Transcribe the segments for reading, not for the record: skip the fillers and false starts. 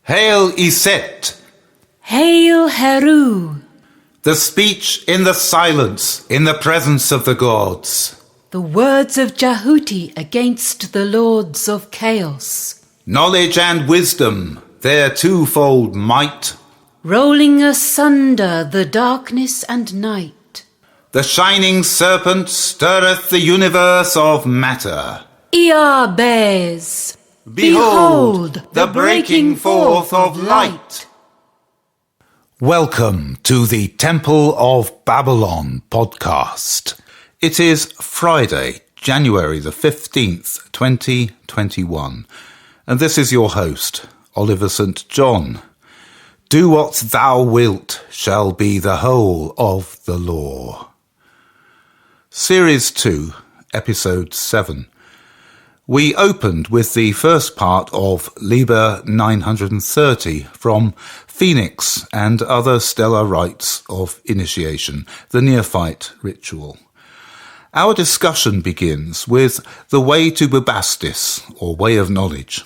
Hail Iset! Hail Heru! The speech in the silence, in the presence of the gods. The words of Jahuti against the lords of chaos. Knowledge and wisdom, their twofold might. Rolling asunder the darkness and night. The shining serpent stirreth the universe of matter. Ea bears! Behold, the breaking forth of light. Welcome to the Temple of Babalon podcast. It is Friday, January the 15th, 2021, and this is your host, Oliver St. John. Do what thou wilt shall be the whole of the law. Series 2, Episode 7. We opened with the first part of Liber 930 from Phoenix and other stellar rites of initiation, the neophyte ritual. Our discussion begins with the way to Bubastis, or way of knowledge.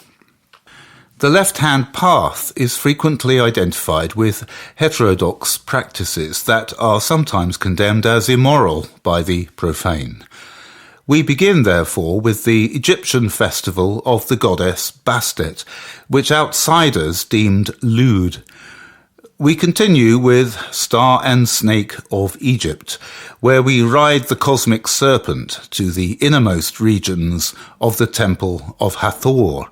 The left-hand path is frequently identified with heterodox practices that are sometimes condemned as immoral by the profane. We begin, therefore, with the Egyptian festival of the goddess Bastet, which outsiders deemed lewd. We continue with Star and Snake of Egypt, where we ride the cosmic serpent to the innermost regions of the Temple of Hathor,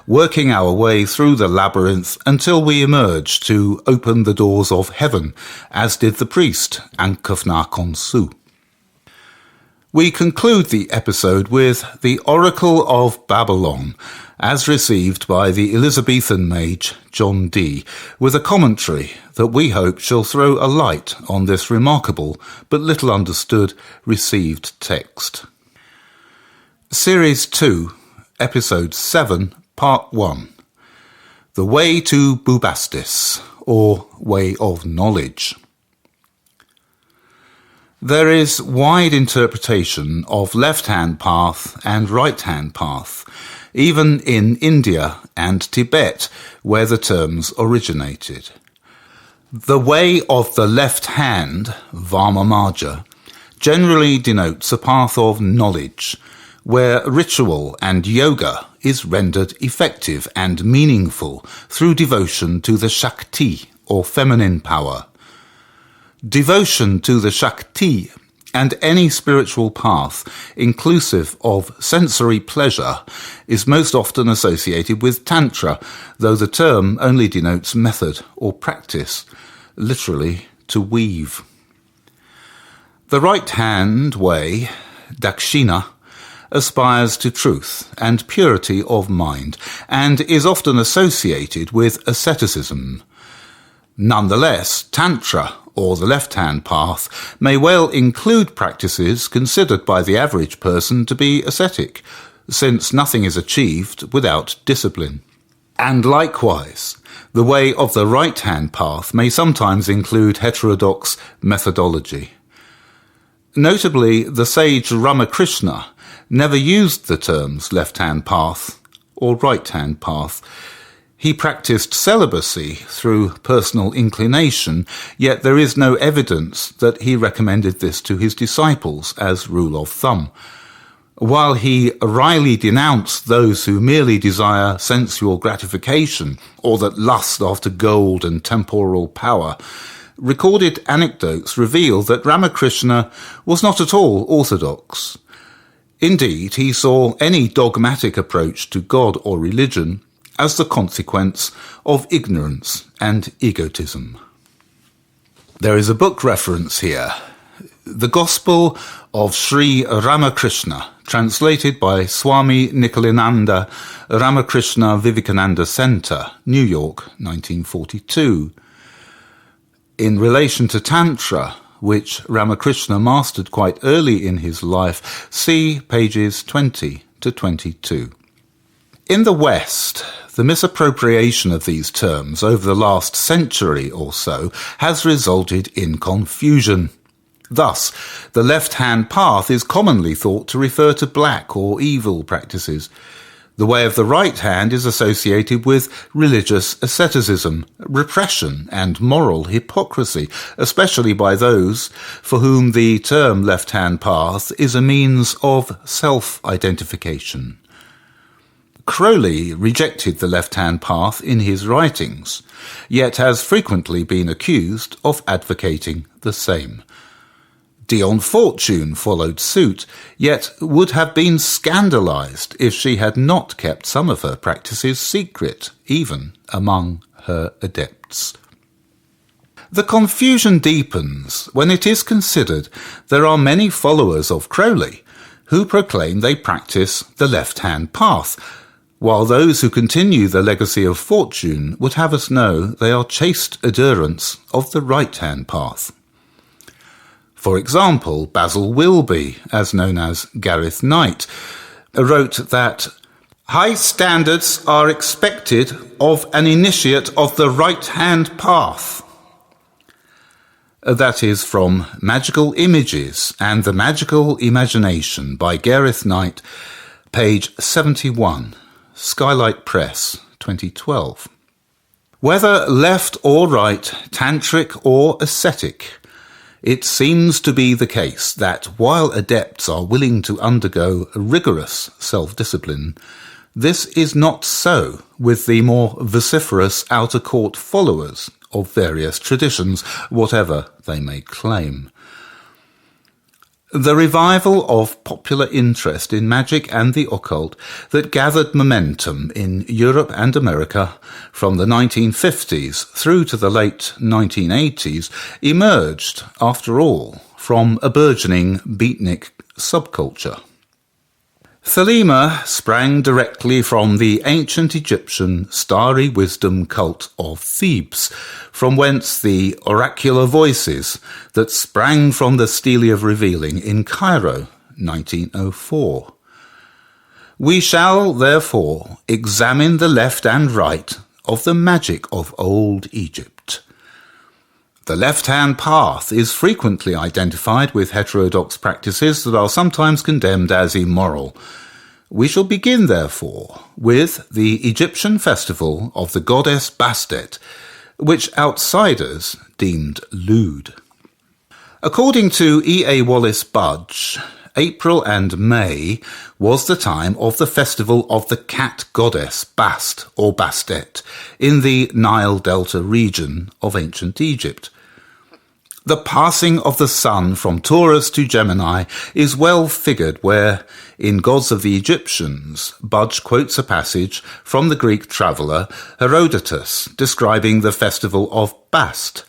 working our way through the labyrinth until we emerge to open the doors of heaven, as did the priest Ankufna Khonsu. We conclude the episode with the Oracle of Babalon, as received by the Elizabethan mage John Dee, with a commentary that we hope shall throw a light on this remarkable but little understood received text. Series 2, Episode 7, Part 1. The Way to Bubastis, or Way of Knowledge. There is wide interpretation of left-hand path and right-hand path, even in India and Tibet, where the terms originated. The way of the left hand, Varmamaja, generally denotes a path of knowledge, where ritual and yoga is rendered effective and meaningful through devotion to the Shakti, or feminine power. Devotion to the Shakti and any spiritual path, inclusive of sensory pleasure, is most often associated with Tantra, though the term only denotes method or practice, literally to weave. The right-hand way, Dakshina, aspires to truth and purity of mind, and is often associated with asceticism. Nonetheless, Tantra, or the left-hand path, may well include practices considered by the average person to be ascetic, since nothing is achieved without discipline. And likewise, the way of the right-hand path may sometimes include heterodox methodology. Notably, the sage Ramakrishna never used the terms left-hand path or right-hand path. He practiced celibacy through personal inclination, yet there is no evidence that he recommended this to his disciples as rule of thumb. While he wryly denounced those who merely desire sensual gratification or that lust after gold and temporal power, recorded anecdotes reveal that Ramakrishna was not at all orthodox. Indeed, he saw any dogmatic approach to God or religion as the consequence of ignorance and egotism. There is a book reference here, The Gospel of Sri Ramakrishna, translated by Swami Nikhilananda Ramakrishna Vivekananda Center, New York, 1942. In relation to Tantra, which Ramakrishna mastered quite early in his life, see pages 20 to 22. In the West, the misappropriation of these terms over the last century or so has resulted in confusion. Thus, the left-hand path is commonly thought to refer to black or evil practices. The way of the right hand is associated with religious asceticism, repression, and moral hypocrisy, especially by those for whom the term left-hand path is a means of self-identification. Crowley rejected the left-hand path in his writings, yet has frequently been accused of advocating the same. Dion Fortune followed suit, yet would have been scandalized if she had not kept some of her practices secret, even among her adepts. The confusion deepens when it is considered there are many followers of Crowley who proclaim they practice the left-hand path, while those who continue the legacy of Fortune would have us know they are chaste adherents of the right-hand path. For example, Basil Wilby, as known as Gareth Knight, wrote that high standards are expected of an initiate of the right-hand path. That is from Magical Images and the Magical Imagination by Gareth Knight, page 71. Skylight Press, 2012. Whether left or right, tantric or ascetic, it seems to be the case that while adepts are willing to undergo rigorous self-discipline, this is not so with the more vociferous outer court followers of various traditions, whatever they may claim. The revival of popular interest in magic and the occult that gathered momentum in Europe and America from the 1950s through to the late 1980s emerged, after all, from a burgeoning beatnik subculture. Thelema sprang directly from the ancient Egyptian starry wisdom cult of Thebes, from whence the oracular voices that sprang from the Stele of Revealing in Cairo, 1904. We shall, therefore, examine the left and right of the magic of old Egypt. The left-hand path is frequently identified with heterodox practices that are sometimes condemned as immoral. We shall begin, therefore, with the Egyptian festival of the goddess Bastet, which outsiders deemed lewd. According to E. A. Wallace Budge, April and May was the time of the festival of the cat goddess Bast or Bastet in the Nile Delta region of ancient Egypt. The passing of the sun from Taurus to Gemini is well figured where, in Gods of the Egyptians, Budge quotes a passage from the Greek traveller Herodotus describing the festival of Bast.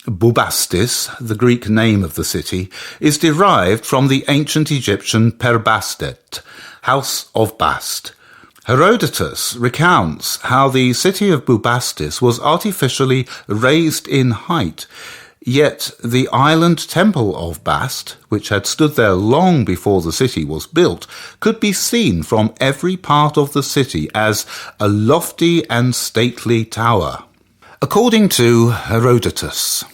Bubastis, the Greek name of the city, is derived from the ancient Egyptian Perbastet, house of Bast. Herodotus recounts how the city of Bubastis was artificially raised in height, yet the island temple of Bast, which had stood there long before the city was built, could be seen from every part of the city as a lofty and stately tower. According to Herodotus,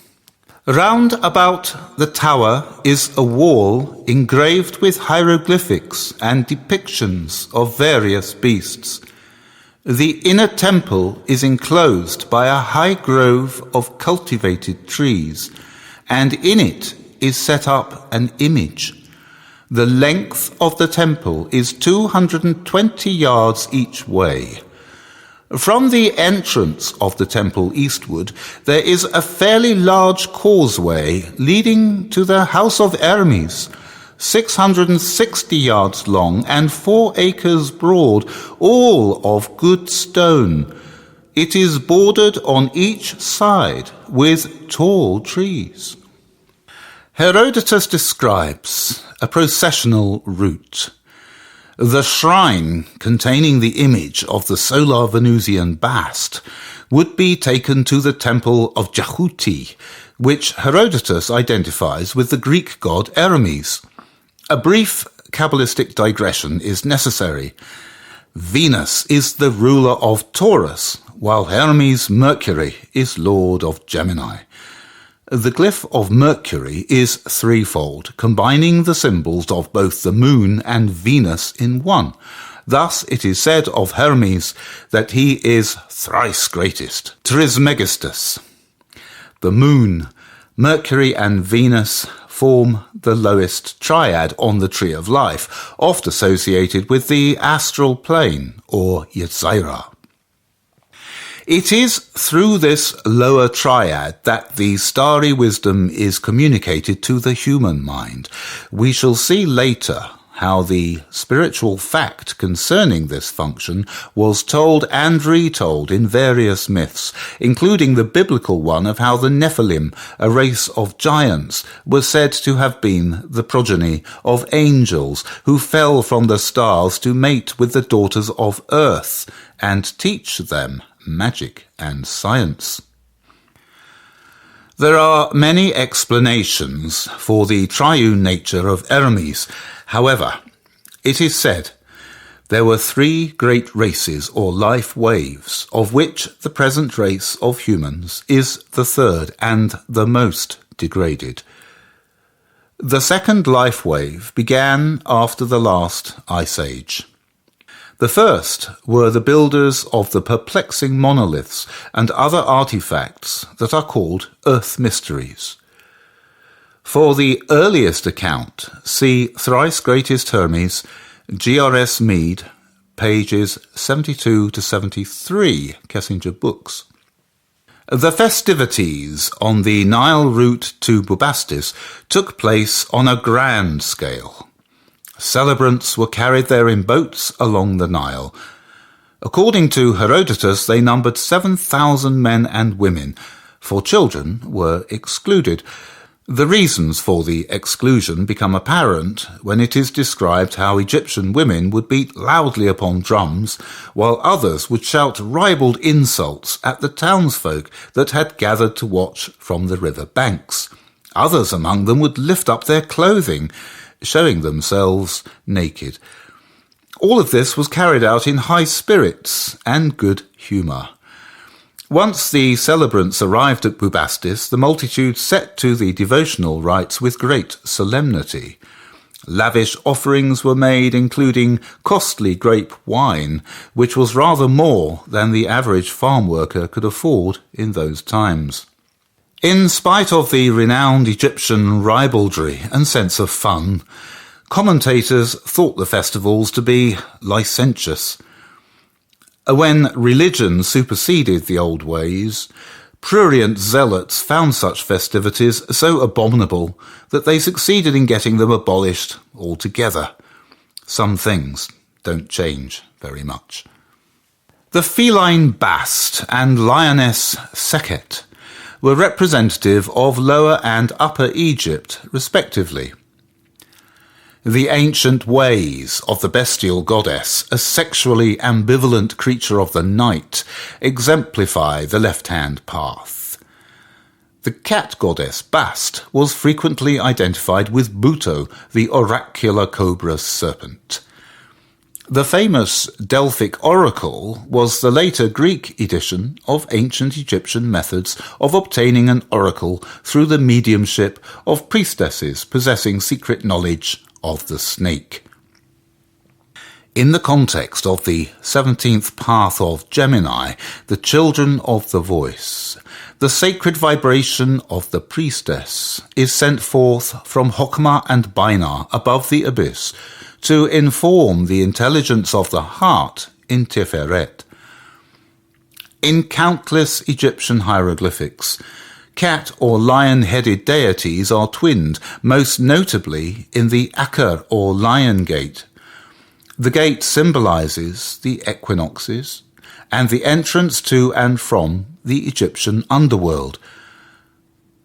round about the tower is a wall engraved with hieroglyphics and depictions of various beasts. The inner temple is enclosed by a high grove of cultivated trees, and in it is set up an image. The length of the temple is 220 yards each way. From the entrance of the temple eastward, there is a fairly large causeway leading to the house of Hermes, 660 yards long and 4 acres broad, all of good stone. It is bordered on each side with tall trees. Herodotus describes a processional route. The shrine containing the image of the solar Venusian Bast would be taken to the temple of Jehuti, which Herodotus identifies with the Greek god Hermes. A brief Kabbalistic digression is necessary. Venus is the ruler of Taurus, while Hermes Mercury is lord of Gemini. The glyph of Mercury is threefold, combining the symbols of both the moon and Venus in one. Thus it is said of Hermes that he is thrice greatest, Trismegistus. The moon, Mercury and Venus form the lowest triad on the tree of life, oft associated with the astral plane, or Yetzirah. It is through this lower triad that the starry wisdom is communicated to the human mind. We shall see later how the spiritual fact concerning this function was told and retold in various myths, including the biblical one of how the Nephilim, a race of giants, were said to have been the progeny of angels who fell from the stars to mate with the daughters of earth and teach them magic and science. There are many explanations for the triune nature of Hermes. However, it is said there were three great races or life waves, of which the present race of humans is the third and the most degraded. The second life wave began after the last ice age. The first were the builders of the perplexing monoliths and other artifacts that are called earth mysteries. For the earliest account, see Thrice Greatest Hermes, G.R.S. Mead, pages 72 to 73, Kessinger Books. The festivities on the Nile route to Bubastis took place on a grand scale. Celebrants were carried there in boats along the Nile. According to Herodotus, they numbered 7,000 men and women, for children were excluded. The reasons for the exclusion become apparent when it is described how Egyptian women would beat loudly upon drums, while others would shout ribald insults at the townsfolk that had gathered to watch from the river banks. Others among them would lift up their clothing, showing themselves naked. All of this was carried out in high spirits and good humour. Once the celebrants arrived at Bubastis, the multitude set to the devotional rites with great solemnity. Lavish offerings were made, including costly grape wine, which was rather more than the average farm worker could afford in those times. In spite of the renowned Egyptian ribaldry and sense of fun, commentators thought the festivals to be licentious. When religion superseded the old ways, prurient zealots found such festivities so abominable that they succeeded in getting them abolished altogether. Some things don't change very much. The feline Bast and lioness Sekhet were representative of Lower and Upper Egypt, respectively. The ancient ways of the bestial goddess, a sexually ambivalent creature of the night, exemplify the left-hand path. The cat goddess Bast was frequently identified with Buto, the oracular cobra serpent. The famous Delphic oracle was the later Greek edition of ancient Egyptian methods of obtaining an oracle through the mediumship of priestesses possessing secret knowledge of the snake. In the context of the 17th path of Gemini, the children of the voice, the sacred vibration of the priestess is sent forth from Hokmah and Bina above the abyss to inform the intelligence of the heart in Tiferet. In countless Egyptian hieroglyphics, cat or lion-headed deities are twinned, most notably in the Aker or lion gate. The gate symbolizes the equinoxes and the entrance to and from the Egyptian underworld.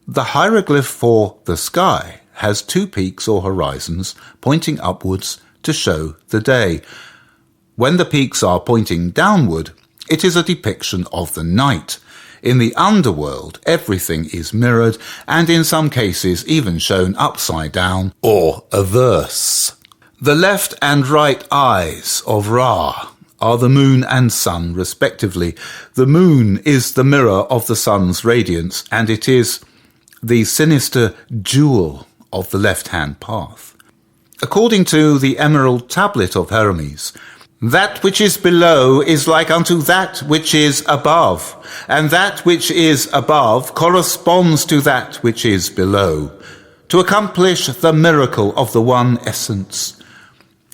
The hieroglyph for the sky has two peaks or horizons pointing upwards to show the day. When the peaks are pointing downward, it is a depiction of the night. In the underworld, everything is mirrored and in some cases even shown upside down or averse. The left and right eyes of Ra are the moon and sun respectively. The moon is the mirror of the sun's radiance, and it is the sinister jewel of the left-hand path. According to the Emerald Tablet of Hermes, that which is below is like unto that which is above, and that which is above corresponds to that which is below, to accomplish the miracle of the one essence.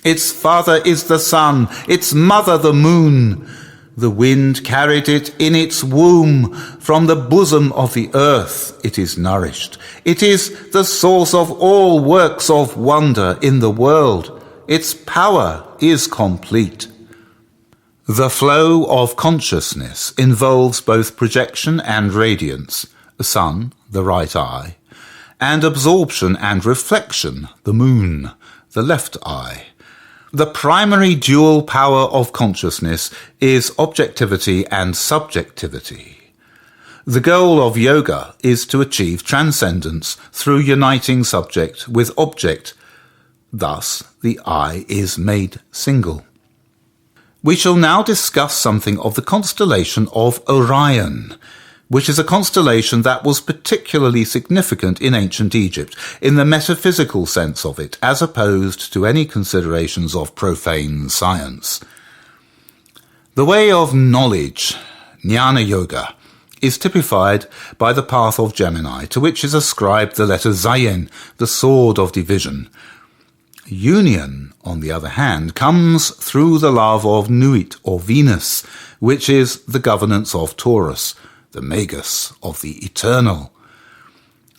Its father is the sun, its mother the moon. The wind carried it in its womb. From the bosom of the earth it is nourished. It is the source of all works of wonder in the world. Its power is complete. The flow of consciousness involves both projection and radiance, the sun, the right eye, and absorption and reflection, the moon, the left eye. The primary dual power of consciousness is objectivity and subjectivity. The goal of yoga is to achieve transcendence through uniting subject with object. Thus, the eye is made single. We shall now discuss something of the constellation of Orion, which is a constellation that was particularly significant in ancient Egypt, in the metaphysical sense of it, as opposed to any considerations of profane science. The way of knowledge, Jnana Yoga, is typified by the path of Gemini, to which is ascribed the letter Zayin, the sword of division. Union, on the other hand, comes through the love of Nuit, or Venus, which is the governance of Taurus, the Magus of the eternal.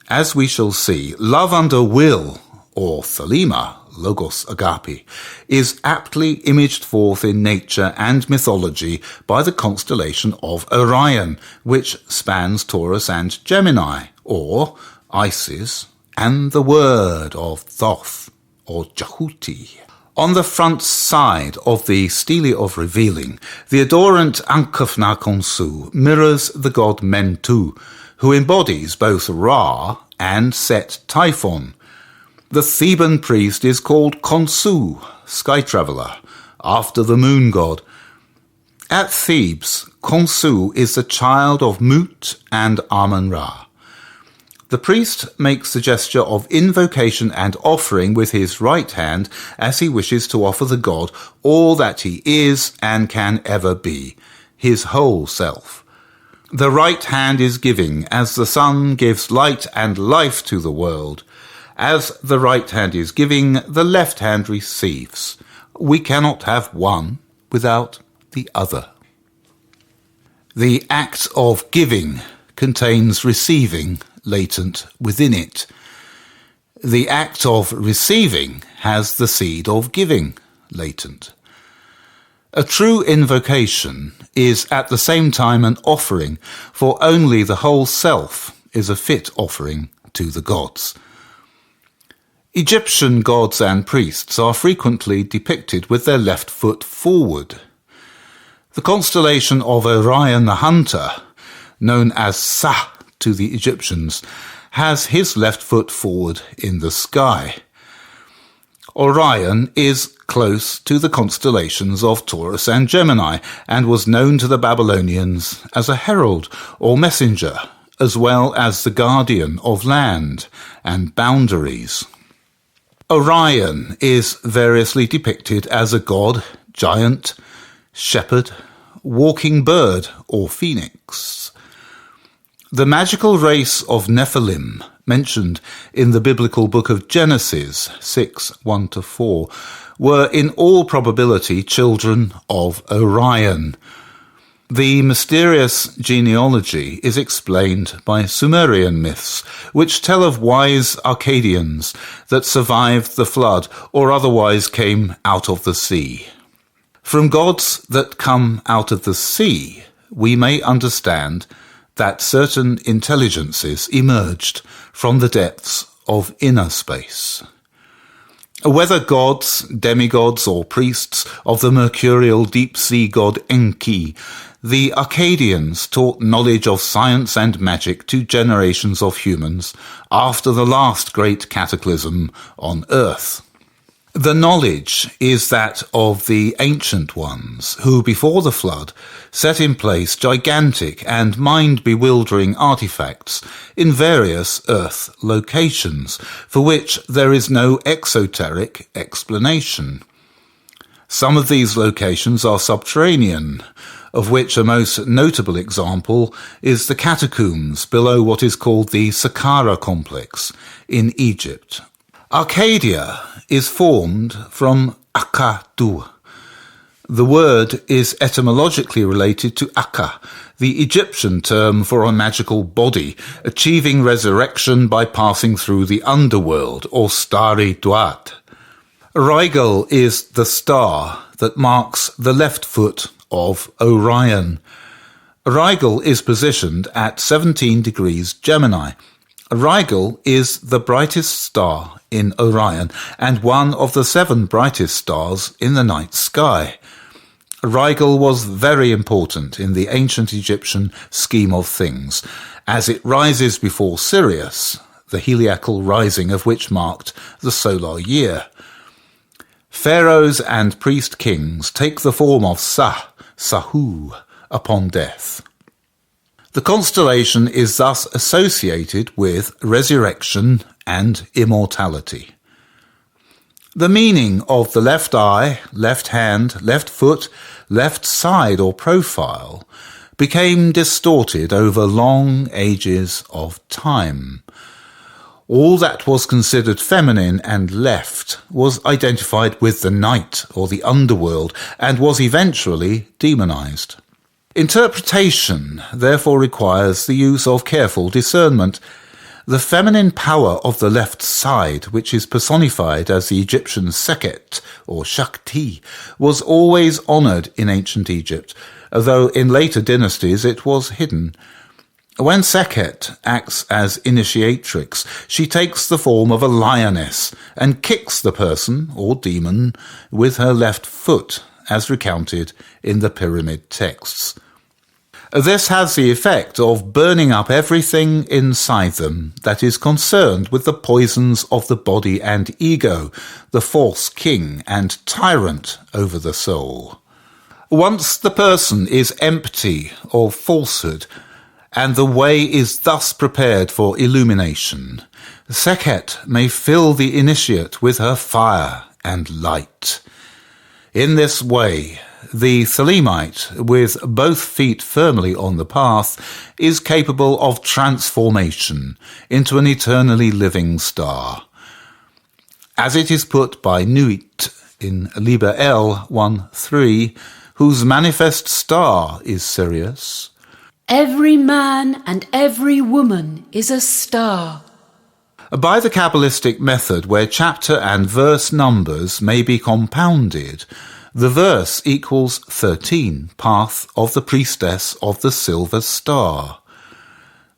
As we shall see, love under will, or Thelema, Logos Agape, is aptly imaged forth in nature and mythology by the constellation of Orion, which spans Taurus and Gemini, or Isis, and the word of Thoth, or Jehuti. On the front side of the Stele of Revealing, the adorant Ankufna Khonsu mirrors the god Mentu, who embodies both Ra and Set Typhon. The Theban priest is called Khonsu, sky traveller, after the moon god. At Thebes, Khonsu is the child of Mut and Amun-Ra. The priest makes the gesture of invocation and offering with his right hand as he wishes to offer the god all that he is and can ever be, his whole self. The right hand is giving, as the sun gives light and life to the world. As the right hand is giving, the left hand receives. We cannot have one without the other. The act of giving contains receiving latent within it. The act of receiving has the seed of giving latent. A true invocation is at the same time an offering, for only the whole self is a fit offering to the gods. Egyptian gods and priests are frequently depicted with their left foot forward. The constellation of Orion the Hunter, known as Sa to the Egyptians, has his left foot forward in the sky. Orion is close to the constellations of Taurus and Gemini, and was known to the Babylonians as a herald or messenger, as well as the guardian of land and boundaries. Orion is variously depicted as a god, giant, shepherd, walking bird, or phoenix. The magical race of Nephilim, mentioned in the biblical book of Genesis 6:1-4, were in all probability children of Orion. The mysterious genealogy is explained by Sumerian myths, which tell of wise Akkadians that survived the flood or otherwise came out of the sea. From gods that come out of the sea, we may understand that certain intelligences emerged from the depths of inner space. Whether gods, demigods, or priests of the mercurial deep-sea god Enki, the Akkadians taught knowledge of science and magic to generations of humans after the last great cataclysm on Earth. The knowledge is that of the ancient ones, who before the flood set in place gigantic and mind-bewildering artifacts in various Earth locations, for which there is no exoteric explanation. Some of these locations are subterranean, of which a most notable example is the catacombs below what is called the Saqqara complex in Egypt. Arcadia is formed from Akkadu. The word is etymologically related to Akka, the Egyptian term for a magical body, achieving resurrection by passing through the underworld, or Stari Duat. Rigel is the star that marks the left foot of Orion. Rigel is positioned at 17 degrees Gemini. Rigel is the brightest star in Orion and one of the 7 brightest stars in the night sky. Rigel was very important in the ancient Egyptian scheme of things, as it rises before Sirius, the heliacal rising of which marked the solar year. Pharaohs and priest kings take the form of Sahu, upon death. The constellation is thus associated with resurrection and immortality. The meaning of the left eye, left hand, left foot, left side or profile became distorted over long ages of time. All that was considered feminine and left was identified with the night or the underworld and was eventually demonized. Interpretation therefore requires the use of careful discernment. The feminine power of the left side, which is personified as the Egyptian Sekhet or Shakti, was always honoured in ancient Egypt, though in later dynasties it was hidden. When Sekhet acts as initiatrix, she takes the form of a lioness and kicks the person, or demon, with her left foot, as recounted in the pyramid texts. This has the effect of burning up everything inside them that is concerned with the poisons of the body and ego, the false king and tyrant over the soul. Once the person is empty of falsehood, and the way is thus prepared for illumination, Sekhet may fill the initiate with her fire and light. In this way, the Thelemite, with both feet firmly on the path, is capable of transformation into an eternally living star. As it is put by Nuit in Liber L 1:3, whose manifest star is Sirius, Every man and every woman is a star. by the Kabbalistic method where chapter and verse numbers may be compounded, the verse equals 13, path of the priestess of the silver star.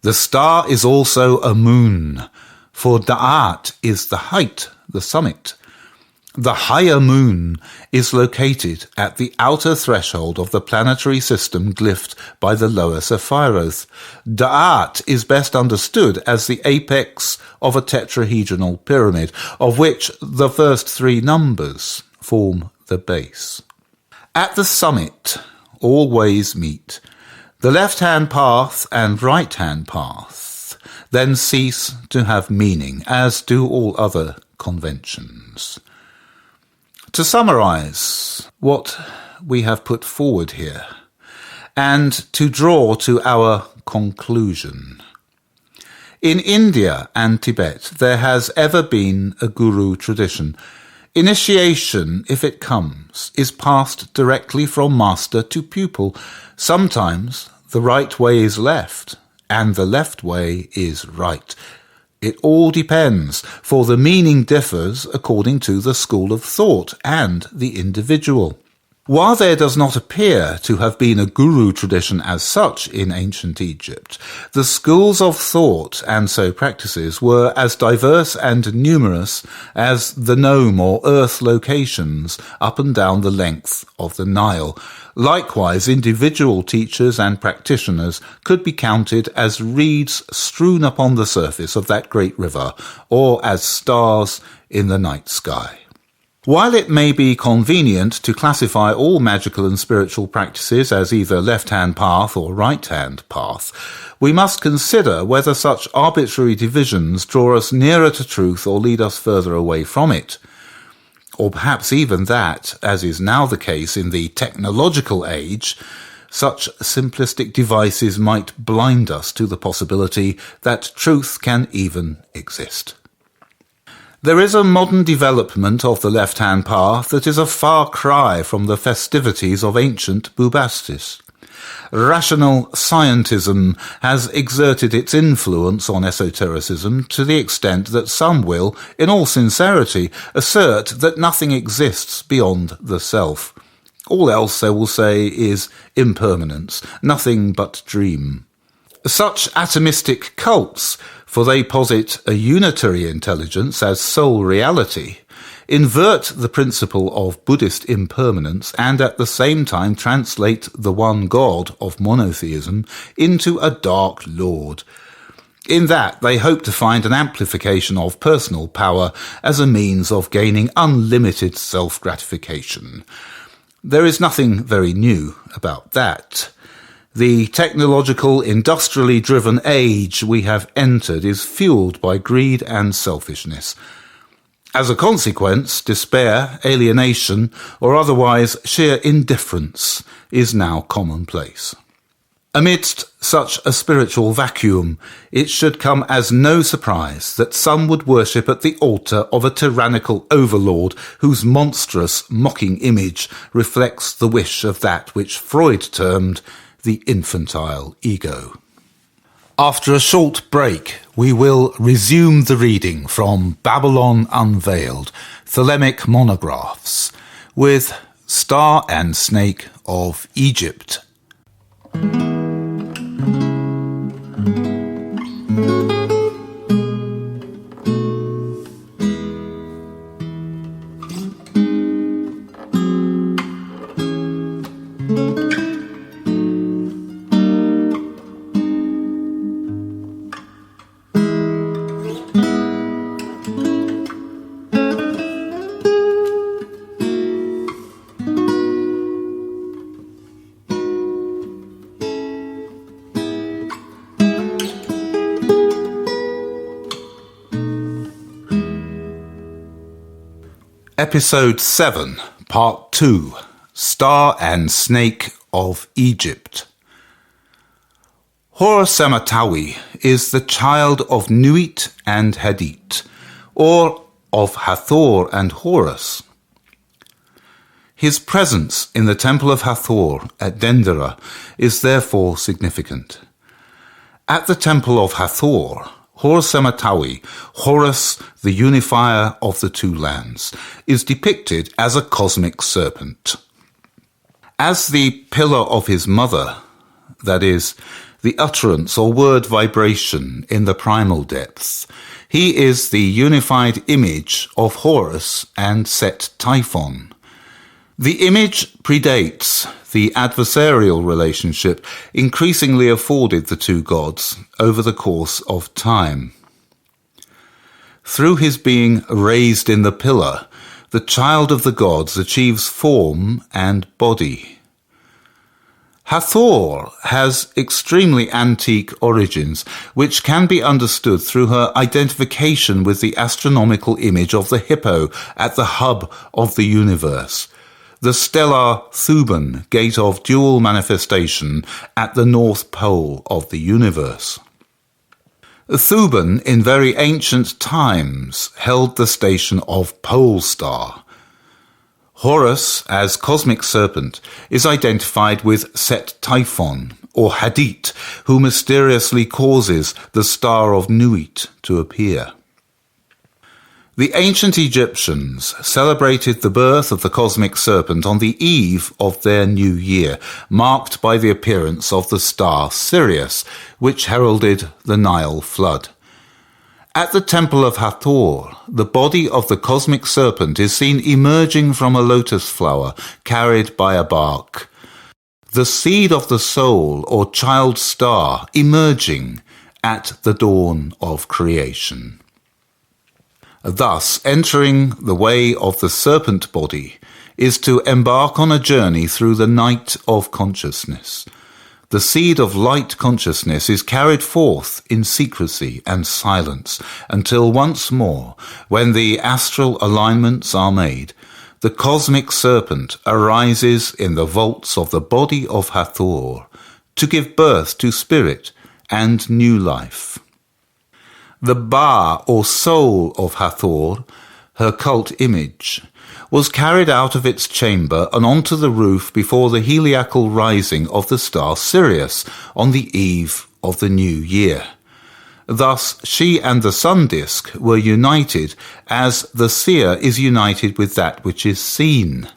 The star is also a moon, for Da'at is the height, the summit. The higher moon is located at the outer threshold of the planetary system glyphed by the lower Sephiroth. Da'at is best understood as the apex of a tetrahedral pyramid, of which the first 3 numbers form the base. At the summit, all ways meet. The left-hand path and right-hand path then cease to have meaning, as do all other conventions. To summarize what we have put forward here, and to draw to our conclusion. In India and Tibet, there has ever been a guru tradition. Initiation, if it comes, is passed directly from master to pupil. Sometimes the right way is left, and the left way is right. It all depends, for the meaning differs according to the school of thought and the individual. While there does not appear to have been a guru tradition as such in ancient Egypt, the schools of thought and so practices were as diverse and numerous as the nome or earth locations up and down the length of the Nile. Likewise, individual teachers and practitioners could be counted as reeds strewn upon the surface of that great river, or as stars in the night sky. While it may be convenient to classify all magical and spiritual practices as either left-hand path or right-hand path, we must consider whether such arbitrary divisions draw us nearer to truth or lead us further away from it. Or perhaps even that, as is now the case in the technological age, such simplistic devices might blind us to the possibility that truth can even exist. There is a modern development of the left-hand path that is a far cry from the festivities of ancient Bubastis. Rational scientism has exerted its influence on esotericism to the extent that some will, in all sincerity, assert that nothing exists beyond the self. All else, they will say, is impermanence, nothing but dream. Such atomistic cults, for they posit a unitary intelligence as sole reality, invert the principle of Buddhist impermanence and at the same time translate the one God of monotheism into a dark lord. In that, they hope to find an amplification of personal power as a means of gaining unlimited self-gratification. There is nothing very new about that. The technological, industrially driven age we have entered is fueled by greed and selfishness. As a consequence, despair, alienation, or otherwise sheer indifference is now commonplace. Amidst such a spiritual vacuum, it should come as no surprise that some would worship at the altar of a tyrannical overlord whose monstrous, mocking image reflects the wish of that which Freud termed the infantile ego. After a short break, we will resume the reading from Babalon Unveiled, Thelemic Monographs, with Star and Snake of Egypt. Episode 7, Part 2, Star and Snake of Egypt. Horosematawi is the child of Nuit and Hadit, or of Hathor and Horus. His presence in the temple of Hathor at Dendera is therefore significant. At the temple of Hathor, Horosematawi, Horus, the unifier of the two lands, is depicted as a cosmic serpent. As the pillar of his mother, that is, the utterance or word vibration in the primal depths, he is the unified image of Horus and Set Typhon. The image predates the adversarial relationship increasingly afforded the two gods over the course of time. Through his being raised in the pillar, the child of the gods achieves form and body. Hathor has extremely antique origins, which can be understood through her identification with the astronomical image of the hippo at the hub of the universe, the stellar Thuban, gate of dual manifestation at the North Pole of the universe. Thuban, in very ancient times, held the station of pole star. Horus, as cosmic serpent, is identified with Set Typhon, or Hadit, who mysteriously causes the star of Nuit to appear. The ancient Egyptians celebrated the birth of the cosmic serpent on the eve of their new year, marked by the appearance of the star Sirius, which heralded the Nile flood. At the temple of Hathor, the body of the cosmic serpent is seen emerging from a lotus flower carried by a bark. The seed of the soul or child star emerging at the dawn of creation. Thus, entering the way of the serpent body is to embark on a journey through the night of consciousness. The seed of light consciousness is carried forth in secrecy and silence until once more, when the astral alignments are made, the cosmic serpent arises in the vaults of the body of Hathor to give birth to spirit and new life. The Ba, or soul of Hathor, her cult image, was carried out of its chamber and onto the roof before the heliacal rising of the star Sirius on the eve of the new year. Thus, she and the sun disk were united as the seer is united with that which is seen.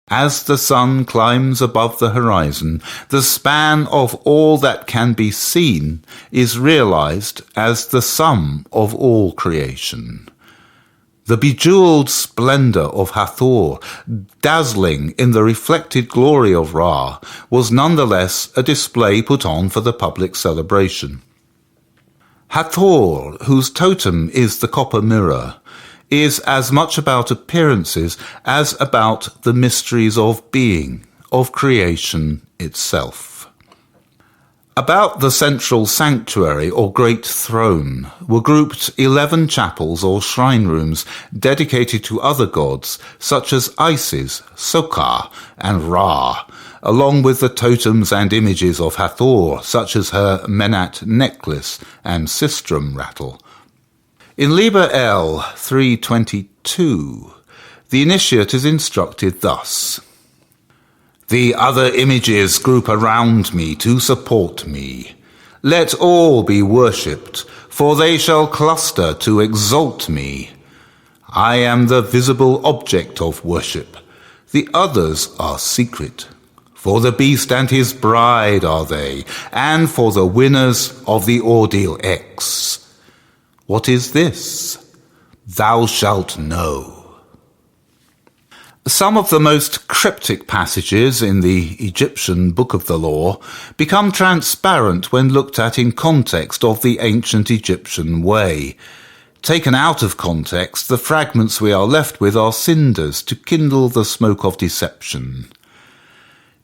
As the sun climbs above the horizon, the span of all that can be seen is realized as the sum of all creation. The bejeweled splendor of Hathor, dazzling in the reflected glory of Ra, was nonetheless a display put on for the public celebration. Hathor, whose totem is the copper mirror, is as much about appearances as about the mysteries of being, of creation itself. About the central sanctuary or great throne were grouped 11 chapels or shrine rooms dedicated to other gods such as Isis, Sokar, and Ra, along with the totems and images of Hathor such as her Menat necklace and sistrum rattle. In Liber L 322, the initiate is instructed thus: "The other images group around me to support me. Let all be worshipped, for they shall cluster to exalt me. I am the visible object of worship. The others are secret. For the beast and his bride are they, and for the winners of the ordeal X. What is this? Thou shalt know." Some of the most cryptic passages in the Egyptian Book of the Law become transparent when looked at in context of the ancient Egyptian way. Taken out of context, the fragments we are left with are cinders to kindle the smoke of deception.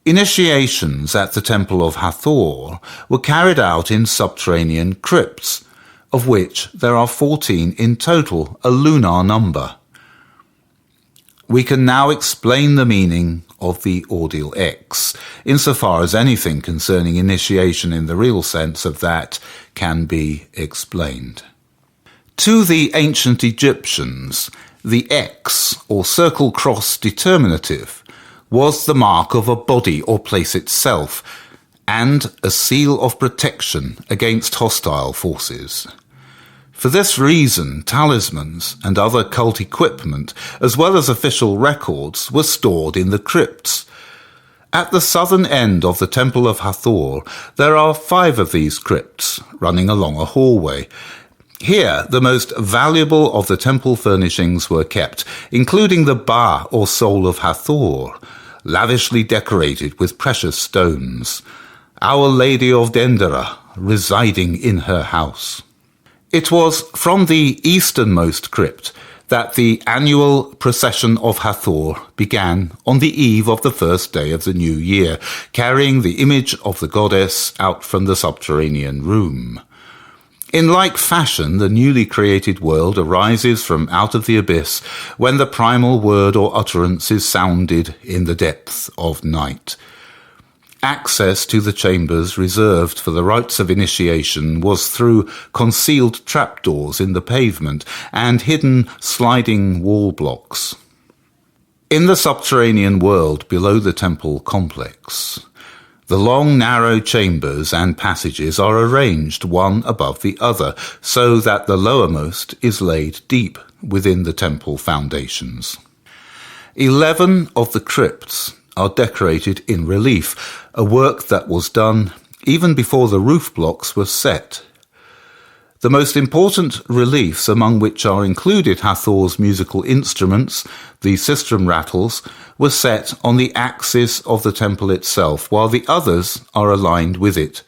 Initiations at the Temple of Hathor were carried out in subterranean crypts, of which there are 14 in total, a lunar number. We can now explain the meaning of the ordeal X, insofar as anything concerning initiation in the real sense of that can be explained. To the ancient Egyptians, the X, or circle cross determinative, was the mark of a body or place itself, and a seal of protection against hostile forces. For this reason, talismans and other cult equipment, as well as official records, were stored in the crypts. At the southern end of the Temple of Hathor, there are 5 of these crypts, running along a hallway. Here, the most valuable of the temple furnishings were kept, including the Ba, or soul of Hathor, lavishly decorated with precious stones, Our Lady of Dendera residing in her house. It was from the easternmost crypt that the annual procession of Hathor began on the eve of the first day of the new year, carrying the image of the goddess out from the subterranean room. In like fashion, the newly created world arises from out of the abyss when the primal word or utterance is sounded in the depth of night. Access to the chambers reserved for the rites of initiation was through concealed trapdoors in the pavement and hidden sliding wall blocks. In the subterranean world below the temple complex, The long, narrow chambers and passages are arranged one above the other, so that the lowermost is laid deep within the temple foundations. 11 of the crypts are decorated in relief, a work that was done even before the roof blocks were set. The most important reliefs, among which are included Hathor's musical instruments, the sistrum rattles, were set on the axis of the temple itself, while the others are aligned with it.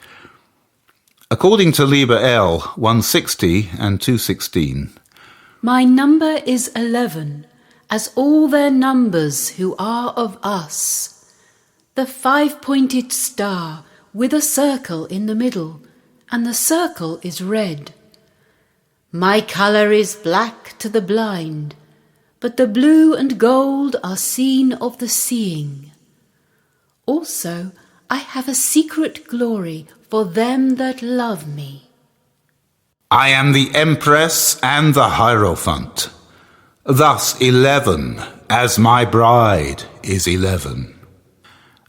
According to Liber L 160 and 216, My number is 11, as all their numbers who are of us. The 5-pointed star with a circle in the middle, and the circle is red. My colour is black to the blind, but the blue and gold are seen of the seeing. Also, I have a secret glory for them that love me. I am the Empress and the Hierophant. Thus 11, as my bride is 11.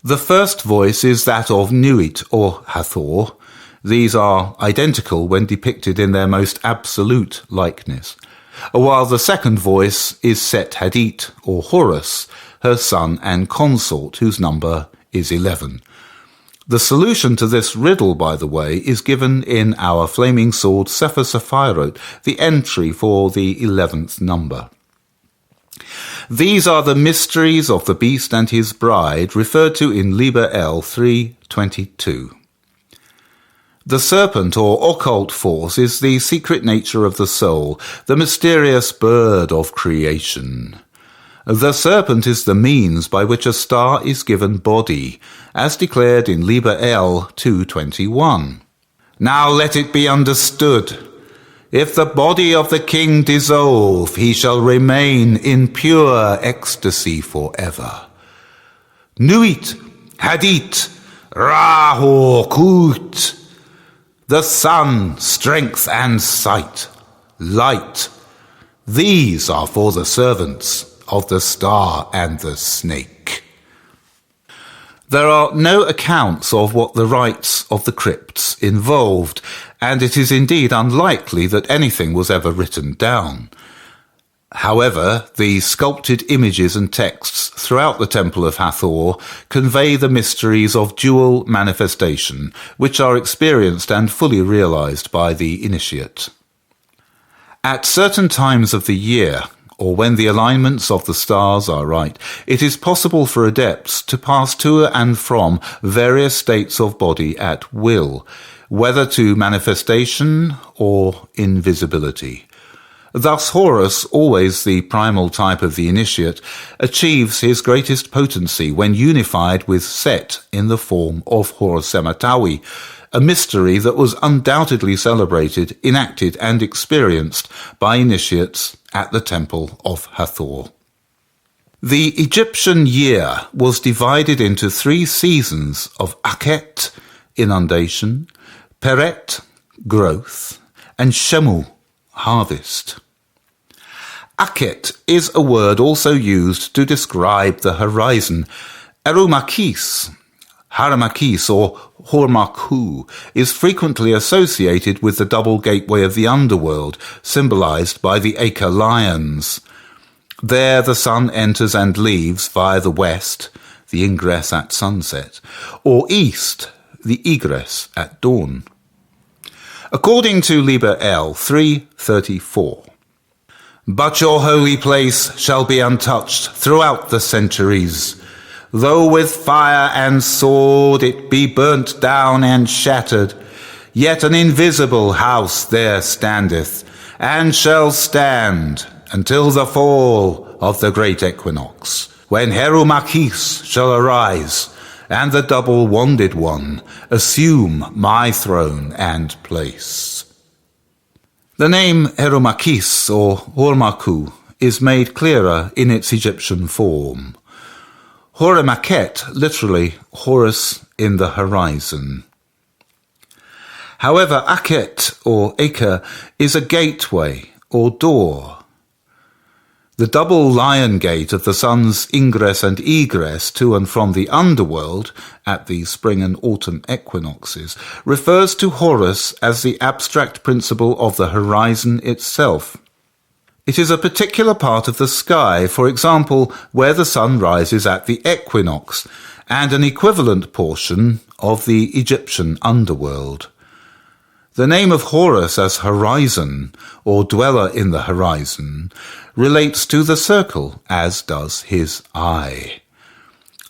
The first voice is that of Nuit or Hathor. These are identical when depicted in their most absolute likeness, while the second voice is Set Hadit or Horus, her son and consort, whose number is 11. The solution to this riddle, by the way, is given in our Flaming Sword Sefer Sephirot, the entry for the 11th number. These are the mysteries of the beast and his bride, referred to in Liber L 3:22. The serpent or occult force is the secret nature of the soul, the mysterious bird of creation. The serpent is the means by which a star is given body, as declared in Liber L 2:21. Now let it be understood, if the body of the king dissolve, he shall remain in pure ecstasy forever. Nuit, Hadit, Rahor, Kut. The sun, strength and sight, light. These are for the servants of the star and the snake. There are no accounts of what the rites of the crypts involved, and it is indeed unlikely that anything was ever written down. However, the sculpted images and texts throughout the Temple of Hathor convey the mysteries of dual manifestation, which are experienced and fully realized by the initiate. At certain times of the year, or when the alignments of the stars are right, it is possible for adepts to pass to and from various states of body at will, whether to manifestation or invisibility. Thus Horus, always the primal type of the initiate, achieves his greatest potency when unified with Set in the form of Horus Sematawi, a mystery that was undoubtedly celebrated, enacted and experienced by initiates at the Temple of Hathor. The Egyptian year was divided into 3 seasons of Akhet, inundation, Peret, growth, and Shemu, harvest. Akhet is a word also used to describe the horizon. Erumakis, Haramakis or Hormaku is frequently associated with the double gateway of the underworld, symbolized by the Acre lions. There the sun enters and leaves via the west, the ingress at sunset, or east, the egress at dawn. According to Liber L 3:34, but your holy place shall be untouched throughout the centuries. Though with fire and sword it be burnt down and shattered, yet an invisible house there standeth, and shall stand until the fall of the great equinox, when Herumakis shall arise, and the double-wanded one assume my throne and place. The name Herumakis or Hormaku is made clearer in its Egyptian form. Horemaket, literally Horus in the horizon. However, Akhet or Acre is a gateway or door. The double lion gate of the sun's ingress and egress to and from the underworld at the spring and autumn equinoxes refers to Horus as the abstract principle of the horizon itself. It is a particular part of the sky, for example, where the sun rises at the equinox, and an equivalent portion of the Egyptian underworld. The name of Horus as horizon, or dweller in the horizon, relates to the circle, as does his eye.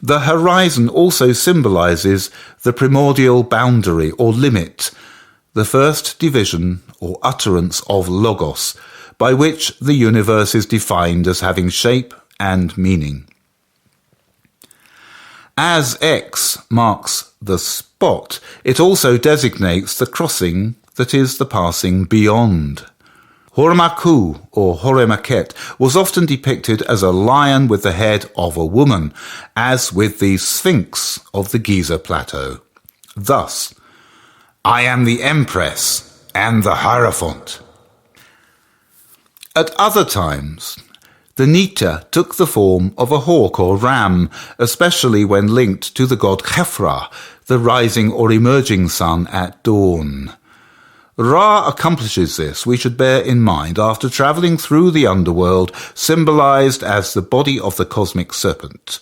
The horizon also symbolizes the primordial boundary or limit, the first division or utterance of logos, by which the universe is defined as having shape and meaning. As X marks the spot, it also designates the crossing that is the passing beyond. Horemaku, or Horemaket, was often depicted as a lion with the head of a woman, as with the Sphinx of the Giza Plateau. Thus, I am the Empress and the Hierophant. At other times, the Nita took the form of a hawk or ram, especially when linked to the god Khefra, the rising or emerging sun at dawn. Ra accomplishes this, we should bear in mind, after travelling through the underworld, symbolised as the body of the cosmic serpent.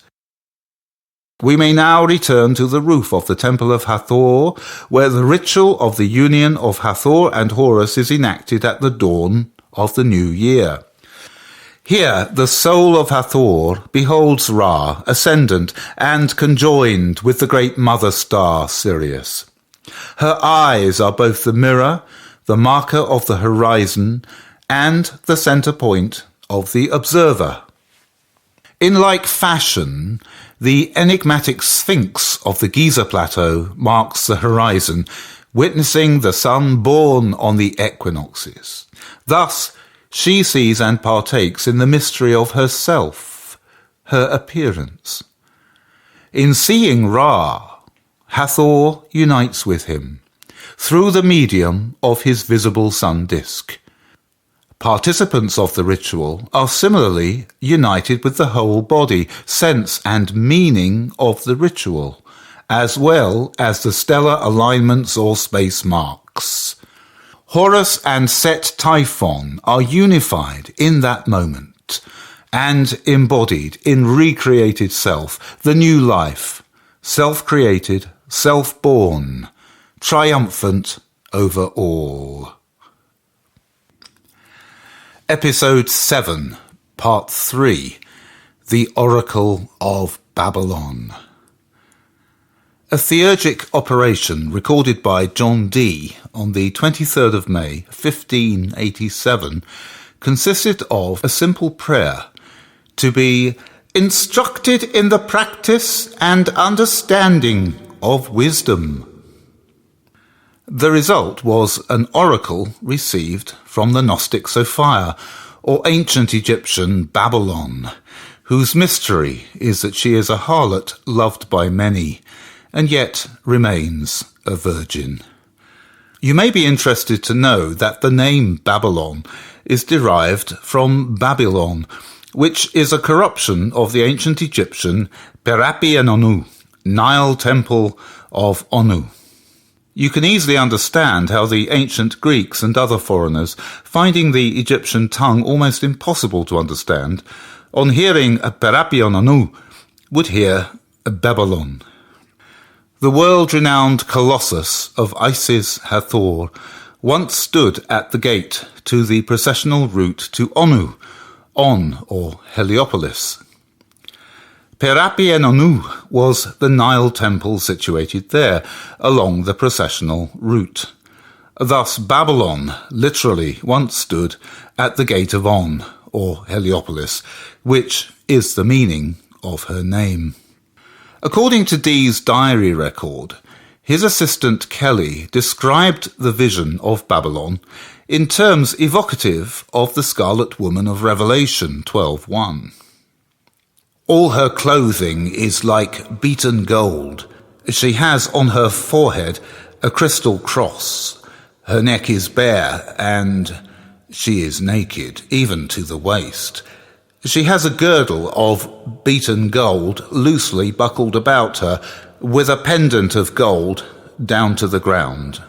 We may now return to the roof of the Temple of Hathor, where the ritual of the union of Hathor and Horus is enacted at the dawn of the new year. Here, the soul of Hathor beholds Ra, ascendant and conjoined with the great mother star Sirius. Her eyes are both the mirror, the marker of the horizon, and the centre point of the observer. In like fashion, the enigmatic Sphinx of the Giza Plateau marks the horizon, witnessing the sun born on the equinoxes. Thus, she sees and partakes in the mystery of herself, her appearance. In seeing Ra, Hathor unites with him, through the medium of his visible sun disk. Participants of the ritual are similarly united with the whole body, sense and meaning of the ritual, as well as the stellar alignments or space marks. Horus and Set Typhon are unified in that moment and embodied in recreated self, the new life, self-created, self-born, triumphant over all. Episode 7, Part 3, The Oracle of Babalon. A theurgic operation recorded by John Dee on the 23rd of May, 1587, consisted of a simple prayer to be instructed in the practice and understanding of wisdom. The result was an oracle received from the Gnostic Sophia, or ancient Egyptian Babalon, whose mystery is that she is a harlot loved by many, and yet remains a virgin. You may be interested to know that the name Babalon is derived from Babylon, which is a corruption of the ancient Egyptian Perapi-en-Anu, Nile Temple of Onu. You can easily understand how the ancient Greeks and other foreigners, finding the Egyptian tongue almost impossible to understand, on hearing a Perapi-en-Anu, would hear a Babalon. The world-renowned colossus of Isis Hathor once stood at the gate to the processional route to Onu, On or Heliopolis. Perapi-en-Anu was the Nile temple situated there, along the processional route. Thus Babylon literally once stood at the gate of On, or Heliopolis, which is the meaning of her name. According to Dee's diary record, his assistant Kelly described the vision of Babylon in terms evocative of the Scarlet Woman of Revelation 12:1. All her clothing is like beaten gold. She has on her forehead a crystal cross. Her neck is bare, and she is naked, even to the waist. She has a girdle of beaten gold loosely buckled about her, with a pendant of gold down to the ground.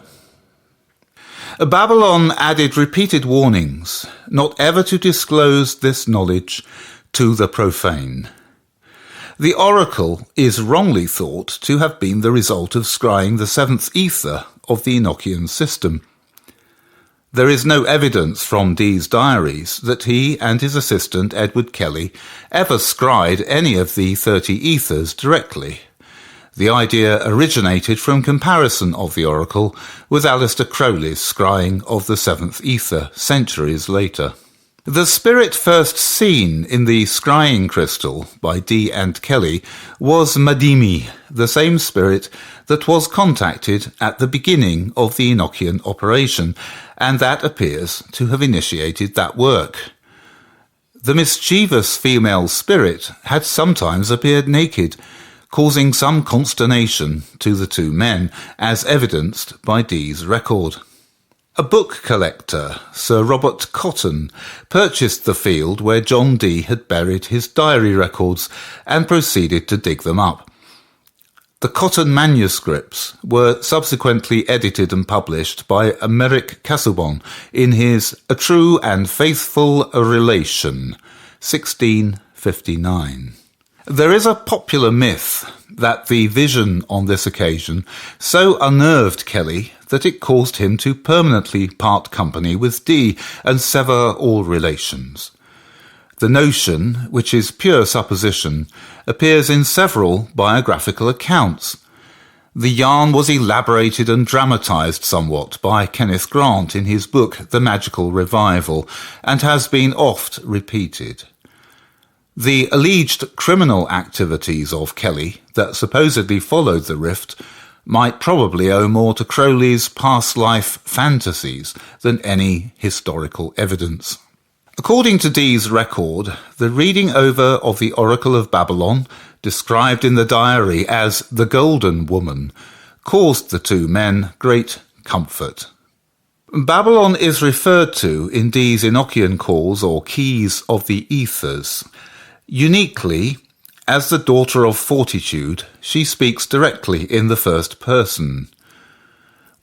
Babalon added repeated warnings not ever to disclose this knowledge to the profane. The oracle is wrongly thought to have been the result of scrying the seventh ether of the Enochian system. There is no evidence from Dee's diaries that he and his assistant Edward Kelly ever scried any of the 30 ethers directly. The idea originated from comparison of the oracle with Aleister Crowley's scrying of the seventh ether centuries later. The spirit first seen in the scrying crystal by Dee and Kelly was Madimi, the same spirit that was contacted at the beginning of the Enochian operation, and that appears to have initiated that work. The mischievous female spirit had sometimes appeared naked, causing some consternation to the two men, as evidenced by Dee's record. A book collector, Sir Robert Cotton, purchased the field where John Dee had buried his diary records and proceeded to dig them up. The Cotton manuscripts were subsequently edited and published by Merrick Casaubon in his A True and Faithful Relation, 1659. There is a popular myth that the vision on this occasion so unnerved Kelly that it caused him to permanently part company with Dee and sever all relations. The notion, which is pure supposition, appears in several biographical accounts. The yarn was elaborated and dramatised somewhat by Kenneth Grant in his book The Magical Revival, and has been oft repeated. The alleged criminal activities of Kelly that supposedly followed the rift might probably owe more to Crowley's past life fantasies than any historical evidence. According to Dee's record, the reading over of the Oracle of Babalon, described in the diary as the Golden Woman, caused the two men great comfort. Babalon is referred to in Dee's Enochian calls or keys of the ethers. Uniquely, as the daughter of fortitude, she speaks directly in the first person.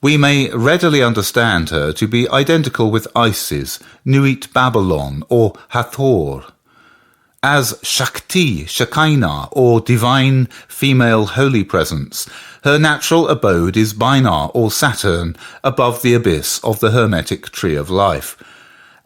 We may readily understand her to be identical with Isis, Nuit Babalon, or Hathor. As Shakti, Shekinah, or divine female holy presence, her natural abode is Binar or Saturn, above the abyss of the Hermetic Tree of Life.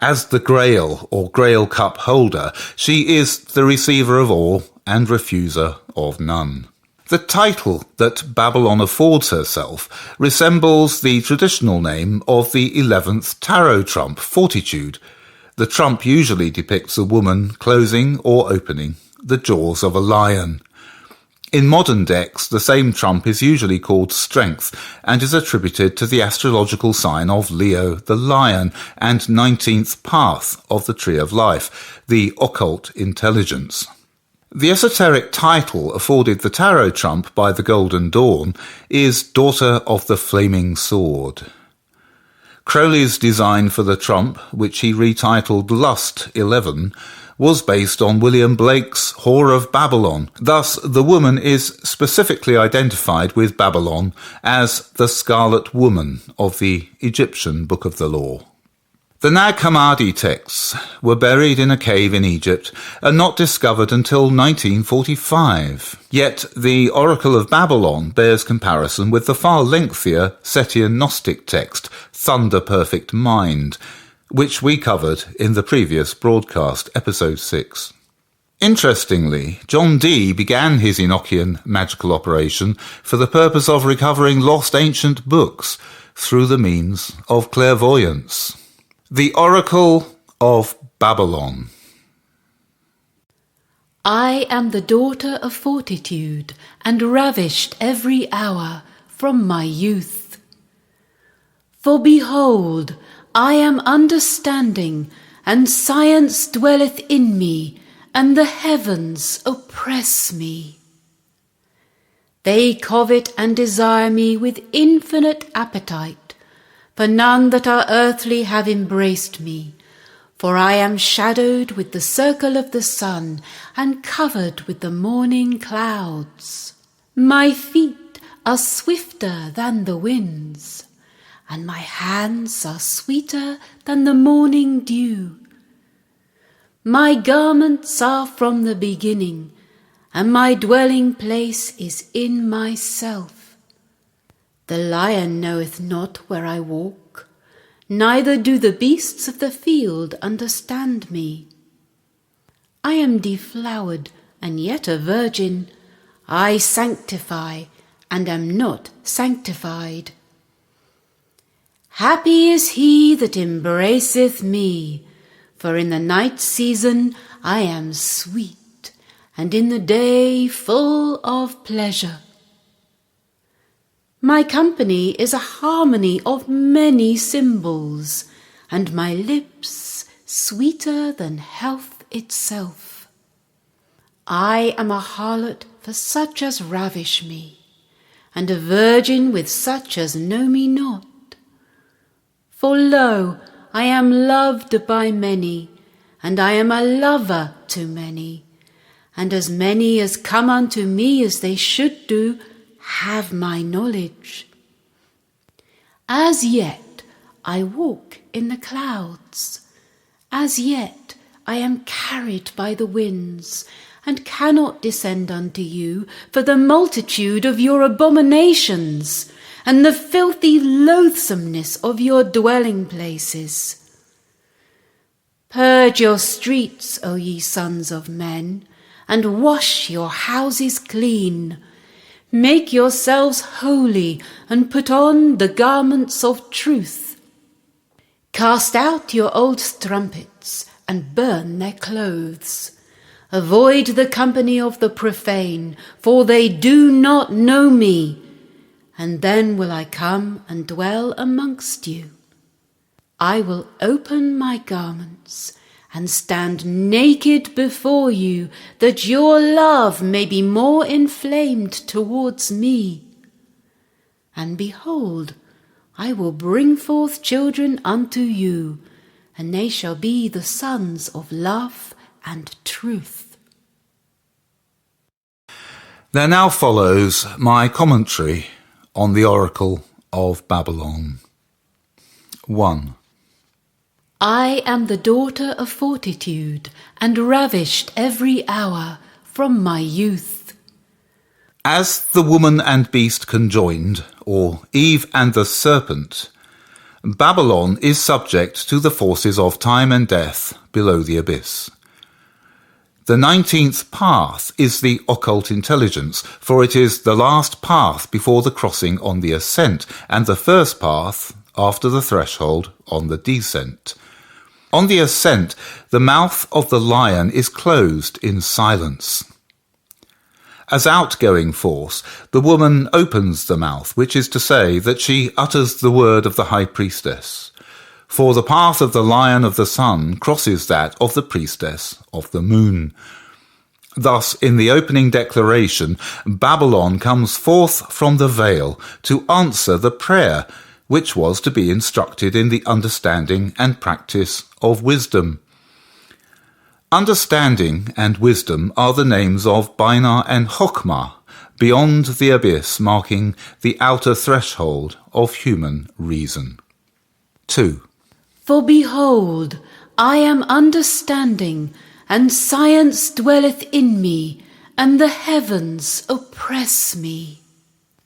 As the Grail or Grail Cup holder, she is the receiver of all and refuser of none. The title that Babalon affords herself resembles the traditional name of the 11th tarot trump, Fortitude. The trump usually depicts a woman closing or opening the jaws of a lion. In modern decks, the same trump is usually called Strength and is attributed to the astrological sign of Leo the Lion and 19th path of the Tree of Life, the occult intelligence. The esoteric title afforded the tarot trump by the Golden Dawn is Daughter of the Flaming Sword. Crowley's design for the trump, which he retitled Lust 11, was based on William Blake's Whore of Babalon. Thus, the woman is specifically identified with Babalon as the Scarlet Woman of the Egyptian Book of the Law. The Nag Hammadi texts were buried in a cave in Egypt and not discovered until 1945. Yet the Oracle of Babalon bears comparison with the far lengthier Setian Gnostic text, Thunder Perfect Mind, which we covered in the previous broadcast, episode 6. Interestingly, John Dee began his Enochian magical operation for the purpose of recovering lost ancient books through the means of clairvoyance. The Oracle of Babalon. I am the daughter of fortitude, and ravished every hour from my youth. For behold, I am understanding, and science dwelleth in me, and the heavens oppress me. They covet and desire me with infinite appetite, for none that are earthly have embraced me, For I am shadowed with the circle of the sun and covered with the morning clouds. My feet are swifter than the winds, and my hands are sweeter than the morning dew. My garments are from the beginning, and my dwelling place is in myself. The lion knoweth not where I walk, neither do the beasts of the field understand me. I am deflowered and yet a virgin. I sanctify and am not sanctified. Happy is he that embraceth me, for in the night season I am sweet, and in the day full of pleasure. My company is a harmony of many cymbals, and my lips sweeter than health itself. I am a harlot for such as ravish me, and a virgin with such as know me not. For lo, I am loved by many, and I am a lover to many, and as many as come unto me as they should do, have my knowledge. As yet I walk in the clouds, as yet I am carried by the winds, and cannot descend unto you for the multitude of your abominations, and the filthy loathsomeness of your dwelling places. Purge your streets, O ye sons of men, and wash your houses clean. Make yourselves holy, and put on the garments of truth. Cast out your old strumpets, and burn their clothes. Avoid the company of the profane, for they do not know me. And then will I come and dwell amongst you. I will open my garments, and stand naked before you, that your love may be more inflamed towards me. And behold, I will bring forth children unto you, and they shall be the sons of love and truth. There now follows my commentary on the Oracle of Babalon. 1. I am the daughter of fortitude, and ravished every hour from my youth. As the woman and beast conjoined, or Eve and the serpent, Babalon is subject to the forces of time and death below the abyss. The 19th path is the occult intelligence, for it is the last path before the crossing on the ascent, and the first path after the threshold on the descent. On the ascent, the mouth of the lion is closed in silence. As outgoing force, the woman opens the mouth, which is to say that she utters the word of the high priestess. For the path of the lion of the sun crosses that of the priestess of the moon. Thus, in the opening declaration, Babalon comes forth from the veil to answer the prayer, which was to be instructed in the understanding and practice of wisdom. Understanding and wisdom are the names of Bainar and Chokmah, beyond the abyss, marking the outer threshold of human reason. 2. For behold, I am understanding, and science dwelleth in me, and the heavens oppress me.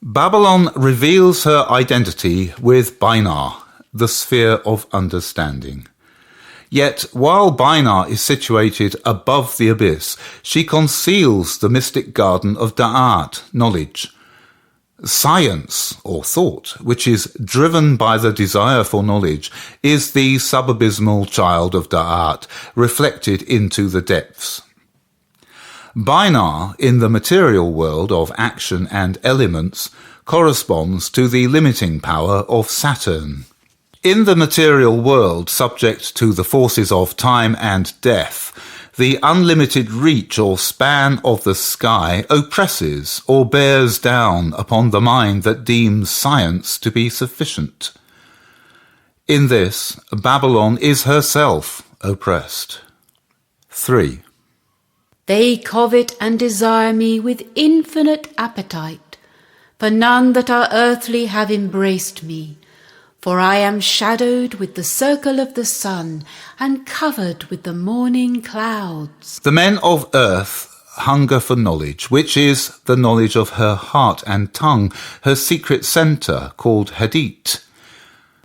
Babalon reveals her identity with Bainar, the sphere of understanding. Yet, while Bainar is situated above the abyss, she conceals the mystic garden of Da'at, knowledge. Science, or thought, which is driven by the desire for knowledge, is the subabysmal child of Da'at, reflected into the depths. Bainar, in the material world of action and elements, corresponds to the limiting power of Saturn. In the material world, subject to the forces of time and death, the unlimited reach or span of the sky oppresses or bears down upon the mind that deems science to be sufficient. In this, Babalon is herself oppressed. 3. They covet and desire me with infinite appetite, for none that are earthly have embraced me. For I am shadowed with the circle of the sun, and covered with the morning clouds. The men of earth hunger for knowledge, which is the knowledge of her heart and tongue, her secret centre, called Hadit.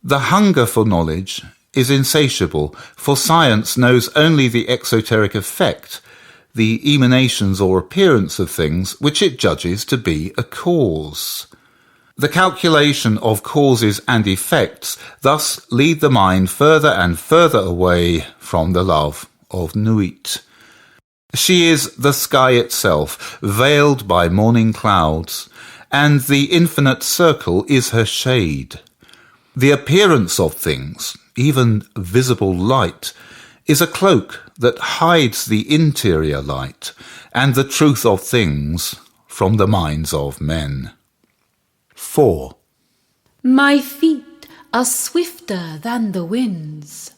The hunger for knowledge is insatiable, for science knows only the exoteric effect, the emanations or appearance of things which it judges to be a cause. The calculation of causes and effects thus lead the mind further and further away from the love of Nuit. She is the sky itself, veiled by morning clouds, and the infinite circle is her shade. The appearance of things, even visible light, is a cloak that hides the interior light and the truth of things from the minds of men. 4. My feet are swifter than the winds,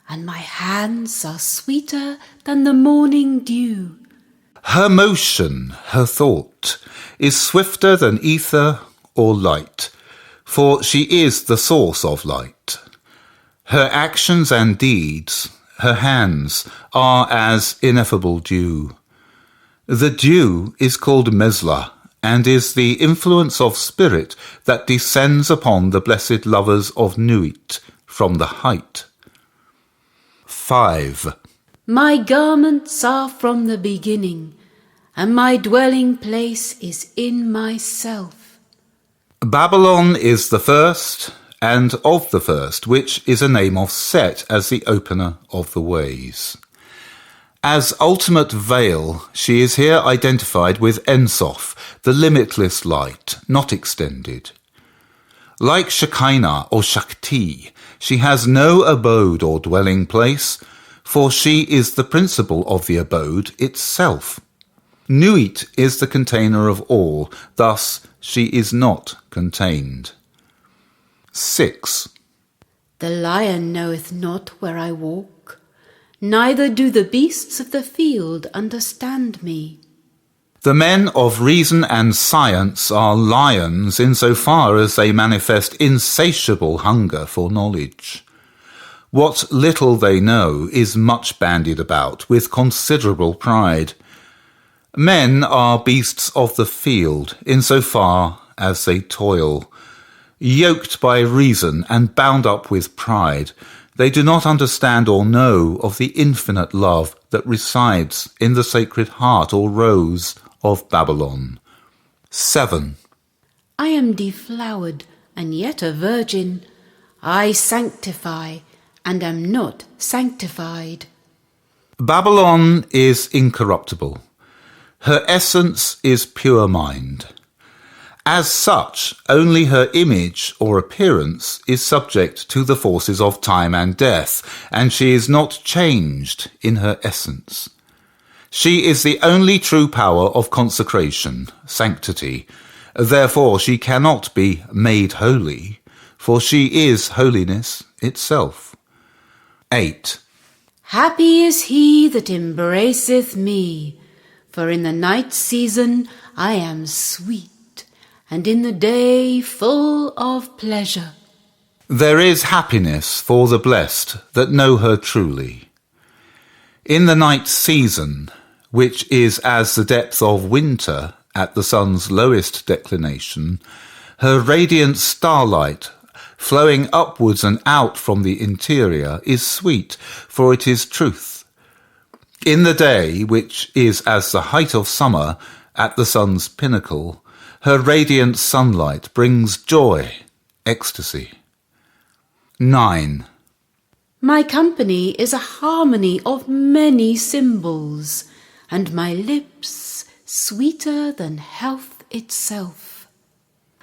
and my hands are sweeter than the morning dew. Her motion, her thought, is swifter than ether or light, for she is the source of light. Her actions and deeds, her hands, are as ineffable dew. The dew is called Mesla, and is the influence of spirit that descends upon the blessed lovers of Nuit from the height. 5. My garments are from the beginning, and my dwelling place is in myself. Babalon is the first, and of the first, which is a name of Set as the opener of the ways. As ultimate veil, she is here identified with Ensof, the limitless light, not extended. Like Shekinah or Shakti, she has no abode or dwelling place, for she is the principle of the abode itself. Nuit is the container of all, thus she is not contained. 6. The lion knoweth not where I walk, neither do the beasts of the field understand me. The men of reason and science are lions insofar as they manifest insatiable hunger for knowledge. What little they know is much bandied about with considerable pride. Men are beasts of the field insofar as they toil. Yoked by reason and bound up with pride, they do not understand or know of the infinite love that resides in the sacred heart or rose of Babalon. 7. I am deflowered, and yet a virgin. I sanctify, and am not sanctified. Babalon is incorruptible. Her essence is pure mind. As such, only her image or appearance is subject to the forces of time and death, and she is not changed in her essence. She is the only true power of consecration, sanctity. Therefore she cannot be made holy, for she is holiness itself. 8. Happy is he that embraceth me, for in the night season I am sweet, and in the day full of pleasure. There is happiness for the blessed that know her truly. In the night season, which is as the depth of winter at the sun's lowest declination, her radiant starlight, flowing upwards and out from the interior, is sweet, for it is truth. In the day, which is as the height of summer at the sun's pinnacle, her radiant sunlight brings joy, ecstasy. 9. My company is a harmony of many symbols, and my lips sweeter than health itself.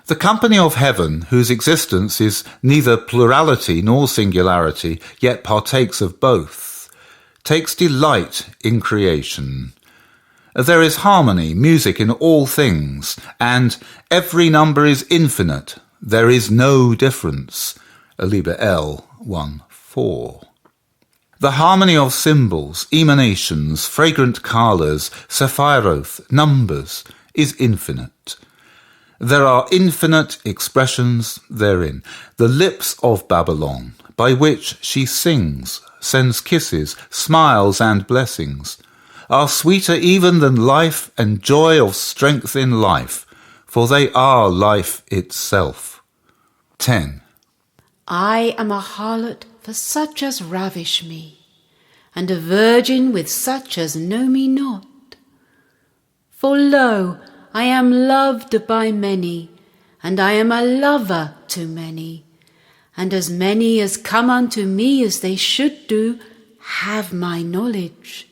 The company of heaven, whose existence is neither plurality nor singularity, yet partakes of both, takes delight in creation. There is harmony, music in all things, and every number is infinite. There is no difference. Liber L 1:4. The harmony of symbols, emanations, fragrant colours, sephiroth, numbers, is infinite. There are infinite expressions therein, the lips of Babalon, by which she sings, sends kisses, smiles and blessings, are sweeter even than life and joy of strength in life, for they are life itself. 10. I am a harlot for such as ravish me, and a virgin with such as know me not. For lo, I am loved by many, and I am a lover to many, and as many as come unto me as they should do, have my knowledge.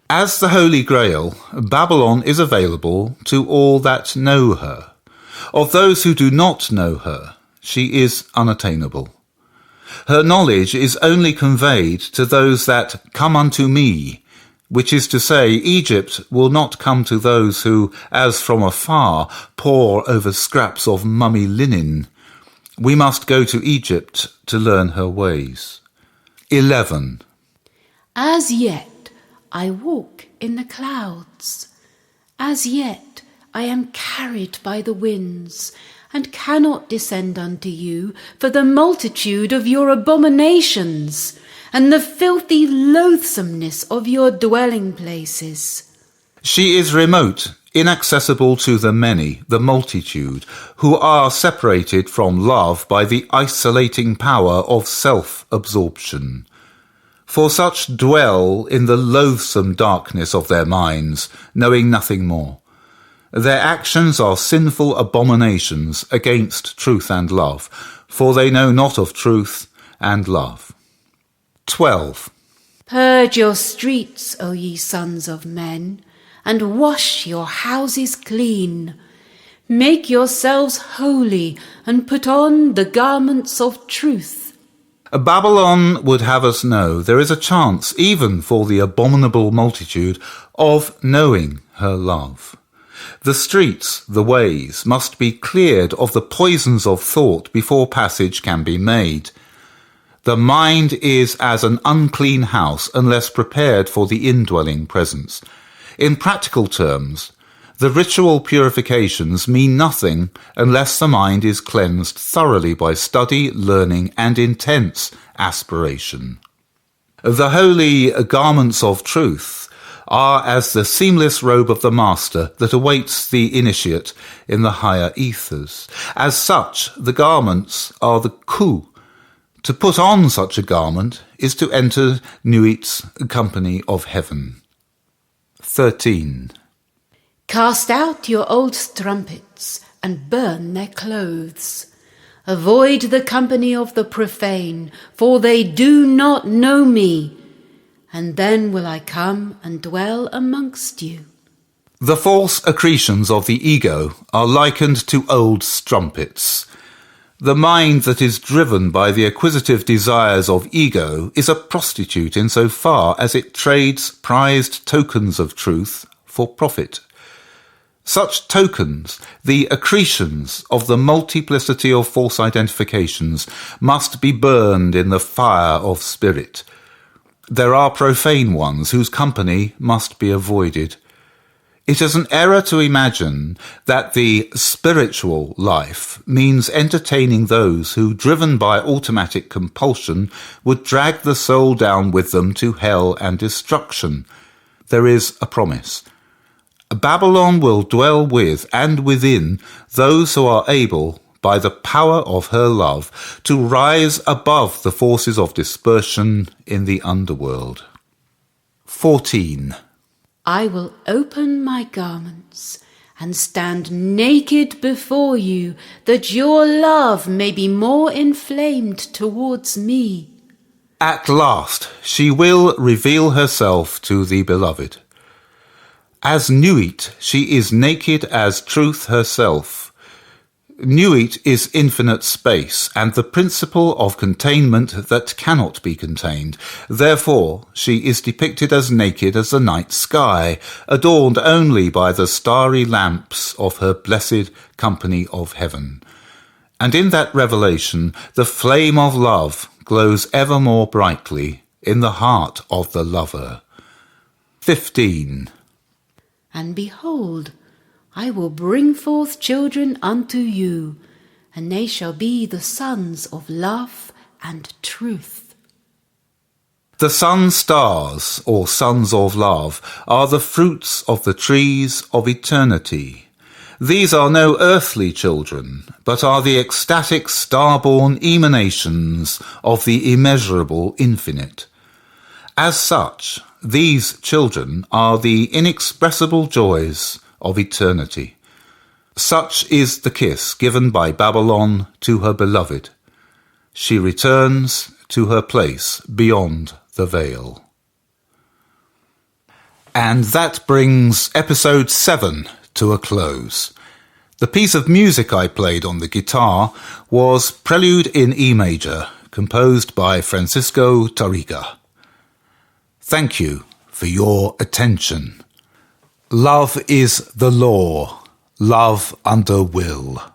As the Holy Grail, Babalon is available to all that know her. Of those who do not know her, she is unattainable. Her knowledge is only conveyed to those that come unto me, which is to say, Egypt will not come to those who, as from afar, pore over scraps of mummy linen. We must go to Egypt to learn her ways. 11. As yet I walk in the clouds. As yet I am carried by the winds, and cannot descend unto you for the multitude of your abominations, and the filthy loathsomeness of your dwelling places. She is remote, inaccessible to the many, the multitude, who are separated from love by the isolating power of self-absorption. For such dwell in the loathsome darkness of their minds, knowing nothing more. Their actions are sinful abominations against truth and love, for they know not of truth and love. 12. Purge your streets, O ye sons of men, and wash your houses clean. Make yourselves holy, and put on the garments of truth. Babalon would have us know there is a chance, even for the abominable multitude, of knowing her love. The streets, the ways, must be cleared of the poisons of thought before passage can be made. The mind is as an unclean house unless prepared for the indwelling presence. In practical terms, the ritual purifications mean nothing unless the mind is cleansed thoroughly by study, learning, and intense aspiration. The holy garments of truth are as the seamless robe of the master that awaits the initiate in the higher ethers. As such, the garments are the coup. To put on such a garment is to enter Nuit's company of heaven. 13. Cast out your old strumpets, and burn their clothes. Avoid the company of the profane, for they do not know me. And then will I come and dwell amongst you. The false accretions of the ego are likened to old strumpets. The mind that is driven by the acquisitive desires of ego is a prostitute insofar as it trades prized tokens of truth for profit. Such tokens, the accretions of the multiplicity of false identifications, must be burned in the fire of spirit. There are profane ones whose company must be avoided. It is an error to imagine that the spiritual life means entertaining those who, driven by automatic compulsion, would drag the soul down with them to hell and destruction. There is a promise. Babalon will dwell with and within those who are able, by the power of her love, to rise above the forces of dispersion in the underworld. 14. I will open my garments and stand naked before you, that your love may be more inflamed towards me. At last she will reveal herself to the beloved. As Nuit, she is naked as truth herself. Nuit is infinite space, and the principle of containment that cannot be contained. Therefore, she is depicted as naked as the night sky, adorned only by the starry lamps of her blessed company of heaven. And in that revelation, the flame of love glows ever more brightly in the heart of the lover. 15. And behold, I will bring forth children unto you, and they shall be the sons of love and truth. The sun stars, or sons of love, are the fruits of the trees of eternity. These are no earthly children, but are the ecstatic star-born emanations of the immeasurable infinite. As such, these children are the inexpressible joys of eternity. Such is the kiss given by Babalon to her beloved. She returns to her place beyond the veil. And that brings episode 7 to a close. The piece of music I played on the guitar was Prelude in E major, composed by Francisco Tarriga. Thank you for your attention. Love is the law, love under will.